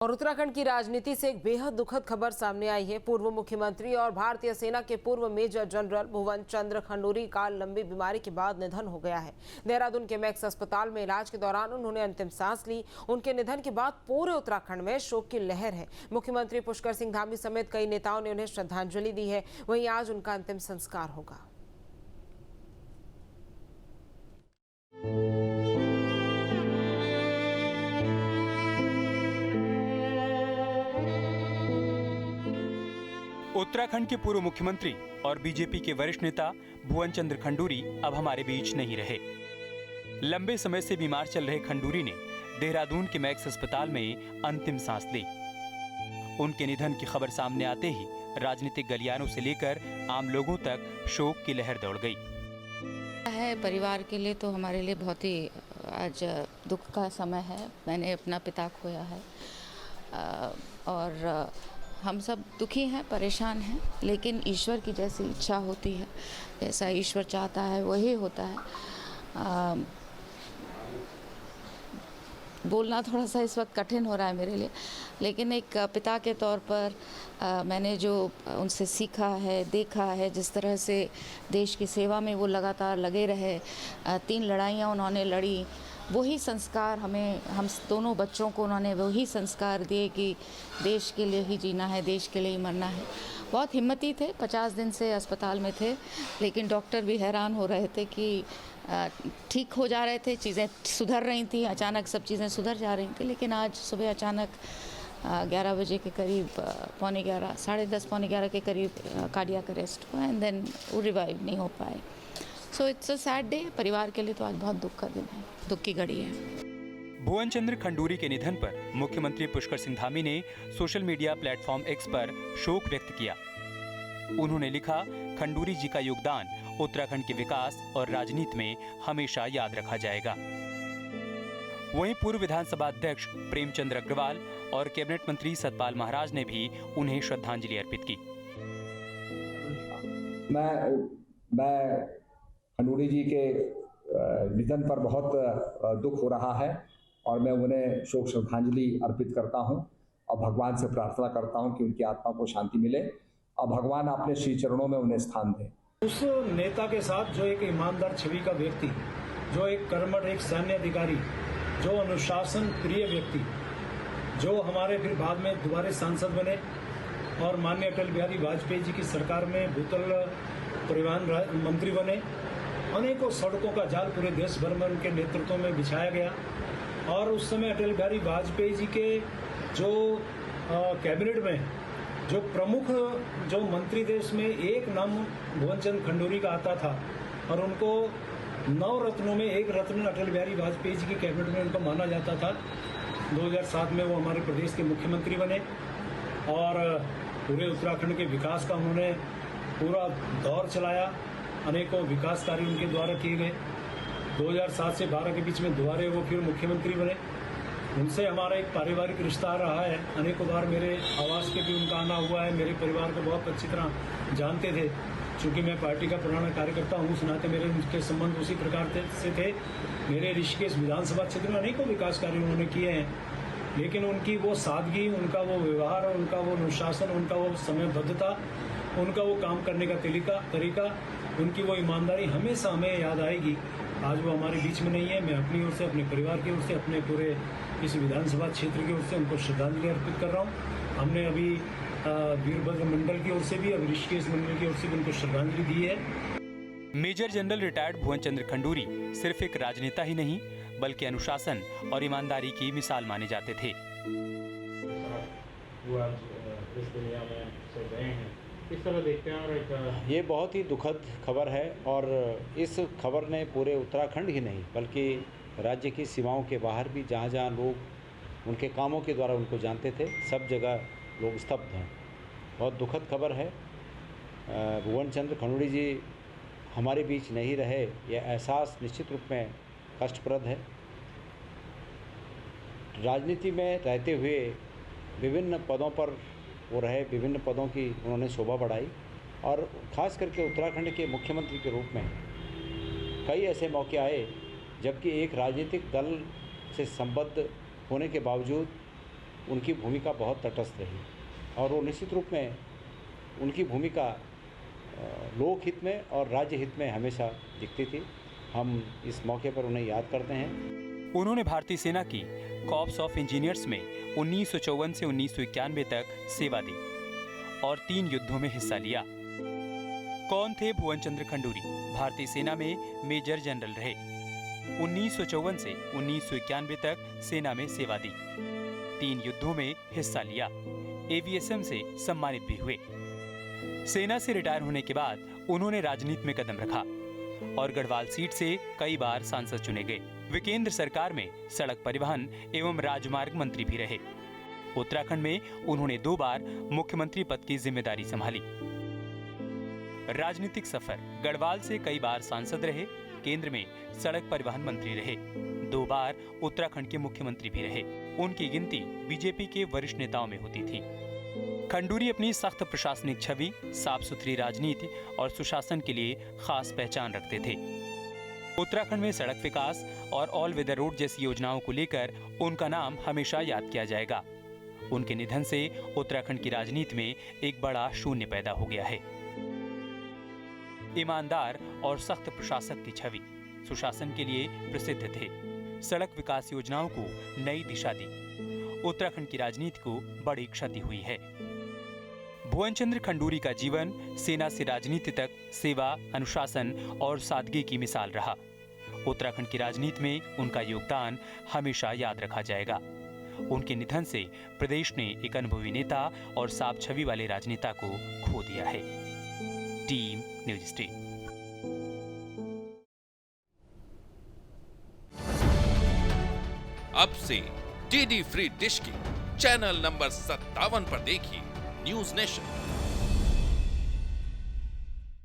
और उत्तराखंड की राजनीति से एक बेहद दुखद खबर सामने आई है। पूर्व मुख्यमंत्री और भारतीय सेना के पूर्व मेजर जनरल भुवन चंद्र खंडूरी का लंबी बीमारी के बाद निधन हो गया है। देहरादून के मैक्स अस्पताल में इलाज के दौरान उन्होंने अंतिम सांस ली। उनके निधन के बाद पूरे उत्तराखंड में शोक की लहर है। मुख्यमंत्री पुष्कर सिंह धामी समेत कई नेताओं ने उन्हें श्रद्धांजलि दी है। वहीं आज उनका अंतिम संस्कार होगा। उत्तराखंड के पूर्व मुख्यमंत्री और बीजेपी के वरिष्ठ नेता भुवन चंद्र खंडूरी अब हमारे बीच नहीं रहे। लंबे समय से बीमार चल रहे खंडूरी ने देहरादून के मैक्स अस्पताल में अंतिम सांस ली। उनके निधन की खबर सामने आते ही राजनीतिक गलियारों से लेकर आम लोगों तक शोक की लहर दौड़ गई है। परिवार के लिए तो हमारे लिए बहुत ही आज दुख का समय है। मैंने अपना पिता खोया है और हम सब दुखी हैं, परेशान हैं, लेकिन ईश्वर की जैसी इच्छा होती है, जैसा ईश्वर चाहता है वही होता है। बोलना थोड़ा सा इस वक्त कठिन हो रहा है मेरे लिए, लेकिन एक पिता के तौर पर मैंने जो उनसे सीखा है, देखा है, जिस तरह से देश की सेवा में वो लगातार लगे रहे, 3 लड़ाइयाँ उन्होंने लड़ी, वही संस्कार हम दोनों बच्चों को उन्होंने वही संस्कार दिए कि देश के लिए ही जीना है, देश के लिए ही मरना है। बहुत हिम्मती थे, 50 दिन से अस्पताल में थे, लेकिन डॉक्टर भी हैरान हो रहे थे कि ठीक हो जा रहे थे, चीज़ें सुधर रही थी, अचानक सब चीज़ें सुधर जा रही थी। लेकिन आज सुबह अचानक 11 बजे के करीब, पौने 11, 10:30 पौने 11 के करीब कार्डियक अरेस्ट हुआ एंड देन वो रिवाइव नहीं हो पाए। So it's a sad day. परिवार के लिए तो आज बहुत दुख का दिन है, दुख की घड़ी है। भुवन चंद्र खंडूरी के निधन पर मुख्यमंत्री पुष्कर सिंह धामी ने सोशल मीडिया प्लेटफॉर्म एक्स पर शोक व्यक्त किया। उन्होंने लिखा, खंडूरी जी का योगदान उत्तराखंड के विकास और राजनीति में हमेशा याद रखा जाएगा। वहीं पूर्व विधानसभा अध्यक्ष प्रेमचंद अग्रवाल और कैबिनेट मंत्री सतपाल महाराज ने भी उन्हें श्रद्धांजलि अर्पित की। मैं खंडूरी जी के निधन पर बहुत दुख हो रहा है और मैं उन्हें शोक श्रद्धांजलि अर्पित करता हूं और भगवान से प्रार्थना करता हूं कि उनकी आत्मा को शांति मिले और भगवान अपने श्री चरणों में उन्हें स्थान दे। उस नेता के साथ जो एक ईमानदार छवि का व्यक्ति, जो एक कर्मठ, एक सैन्य अधिकारी, जो अनुशासन प्रिय व्यक्ति, जो हमारे फिर बाद में दोबारा सांसद बने और माननीय अटल बिहारी वाजपेयी जी की सरकार में भूतल परिवहन मंत्री बने। अनेकों सड़कों का जाल पूरे देश भर में उनके नेतृत्व में बिछाया गया और उस समय अटल बिहारी वाजपेयी जी के जो कैबिनेट में जो प्रमुख जो मंत्री थे उसमें एक नाम भुवन चंद्र खंडूरी का आता था और उनको 9 रत्नों में एक रत्न अटल बिहारी वाजपेयी जी की कैबिनेट में उनको माना जाता था। 2007 में वो हमारे प्रदेश के मुख्यमंत्री बने और पूरे उत्तराखंड के विकास का उन्होंने पूरा दौर चलाया। अनेकों विकास कार्य उनके द्वारा किए गए। 2007 से 12 के बीच में दोबारा वो फिर मुख्यमंत्री बने। उनसे हमारा एक पारिवारिक रिश्ता रहा है। अनेकों बार मेरे आवास के भी उनका आना हुआ है। मेरे परिवार को बहुत अच्छी तरह जानते थे। चूँकि मैं पार्टी का पुराना कार्यकर्ता हूँ, उस नाते मेरे उनके संबंध उसी प्रकार से थे। मेरे ऋषिकेश विधानसभा क्षेत्र में अनेकों विकास कार्य उन्होंने किए हैं, लेकिन उनकी वो सादगी, उनका वो व्यवहार, उनका वो अनुशासन, उनका वो समयबद्धता, उनका वो काम करने का तरीका, उनकी वो ईमानदारी हमेशा हमें याद आएगी। आज वो हमारे बीच में नहीं है। मैं अपनी ओर से, अपने परिवार की ओर से, अपने पूरे इस विधानसभा क्षेत्र की ओर से उनको श्रद्धांजलि अर्पित कर रहा हूँ। हमने अभी वीरभद्र मंडल की ओर से भी, अब ऋषिकेश मंडल की ओर से भी उनको श्रद्धांजलि दी है। मेजर जनरल रिटायर्ड भुवन चंद्र खंडूरी सिर्फ एक राजनेता ही नहीं, बल्कि अनुशासन और ईमानदारी की मिसाल माने जाते थे। किस तरह देखते हैं? और ये बहुत ही दुखद खबर है और इस खबर ने पूरे उत्तराखंड ही नहीं बल्कि राज्य की सीमाओं के बाहर भी, जहाँ जहाँ लोग उनके कामों के द्वारा उनको जानते थे, सब जगह लोग स्तब्ध हैं। बहुत दुखद खबर है। भुवन चंद्र खंडूरी जी हमारे बीच नहीं रहे, यह एहसास निश्चित रूप में कष्टप्रद है। राजनीति में रहते हुए विभिन्न पदों पर वो रहे, विभिन्न पदों की उन्होंने शोभा बढ़ाई और ख़ास करके उत्तराखंड के मुख्यमंत्री के रूप में कई ऐसे मौके आए जबकि एक राजनीतिक दल से संबद्ध होने के बावजूद उनकी भूमिका बहुत तटस्थ रही और वो निश्चित रूप में उनकी भूमिका लोक हित में और राज्य हित में हमेशा दिखती थी। हम इस मौके पर उन्हें याद करते हैं। उन्होंने भारतीय सेना की कॉर्प्स ऑफ इंजीनियर्स में 1954 से 1991 तक सेवा दी और 3 युद्धों में हिस्सा लिया। कौन थे भुवन चंद्र खंडूरी? भारतीय सेना में मेजर जनरल रहे। 1954 से 1991 तक सेना में सेवा दी, 3 युद्धों में हिस्सा लिया, एवीएसएम से सम्मानित भी हुए। सेना से रिटायर होने के बाद उन्होंने राजनीति में कदम रखा और गढ़वाल सीट से कई बार सांसद चुने गए। वे केंद्र सरकार में सड़क परिवहन एवं राजमार्ग मंत्री भी रहे। उत्तराखंड में उन्होंने 2 बार मुख्यमंत्री पद की जिम्मेदारी संभाली। राजनीतिक सफर: गढ़वाल से कई बार सांसद रहे, केंद्र में सड़क परिवहन मंत्री रहे, 2 बार उत्तराखंड के मुख्यमंत्री भी रहे। उनकी गिनती बीजेपी के वरिष्ठ नेताओं में होती थी। खंडूरी अपनी सख्त प्रशासनिक छवि, साफ सुथरी राजनीति और सुशासन के लिए खास पहचान रखते थे। उत्तराखंड में सड़क विकास और ऑल वेदर रोड जैसी योजनाओं को लेकर उनका नाम हमेशा याद किया जाएगा। उनके निधन से उत्तराखंड की राजनीति में एक बड़ा शून्य पैदा हो गया है। ईमानदार और सख्त प्रशासक की छवि, सुशासन के लिए प्रसिद्ध थे। सड़क विकास योजनाओं को नई दिशा दी। उत्तराखंड की राजनीति को बड़ी क्षति हुई है। भुवन चंद्र खंडूरी का जीवन सेना से राजनीति तक सेवा, अनुशासन और सादगी की मिसाल रहा। उत्तराखंड की राजनीति में उनका योगदान हमेशा याद रखा जाएगा। उनके निधन से प्रदेश ने एक अनुभवी नेता और साफ छवि वाले राजनेता को खो दिया है। Team news street. अब से डीडी फ्री डिश की चैनल नंबर 57 पर देखिए न्यूज नेशन।